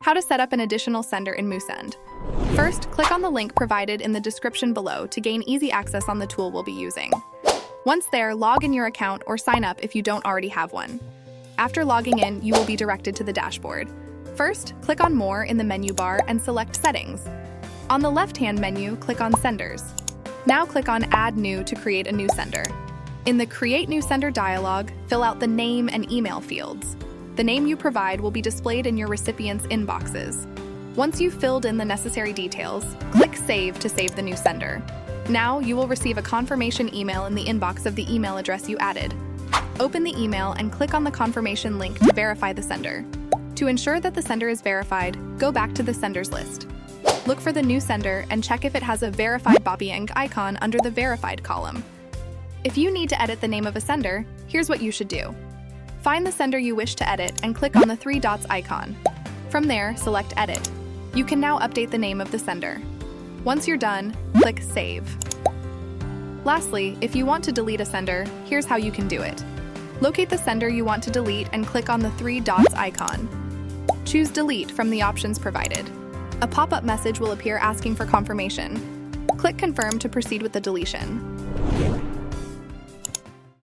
How to set up an additional sender in Moosend. First, click on the link provided in the description below to gain easy access on the tool we'll be using. Once there, log in your account or sign up if you don't already have one. After logging in, you will be directed to the dashboard. First, click on More in the menu bar and select Settings. On the left-hand menu, click on Senders. Now click on Add New to create a new sender. In the Create New Sender dialog, fill out the name and email fields. The name you provide will be displayed in your recipient's inboxes. Once you've filled in the necessary details, click Save to save the new sender. Now you will receive a confirmation email in the inbox of the email address you added. Open the email and click on the confirmation link to verify the sender. To ensure that the sender is verified, go back to the senders list. Look for the new sender and check if it has a verified Bobbying icon under the verified column. If you need to edit the name of a sender, here's what you should do. Find the sender you wish to edit and click on the three dots icon. From there, select Edit. You can now update the name of the sender. Once you're done, click Save. Lastly, if you want to delete a sender, here's how you can do it. Locate the sender you want to delete and click on the three dots icon. Choose Delete from the options provided. A pop-up message will appear asking for confirmation. Click Confirm to proceed with the deletion.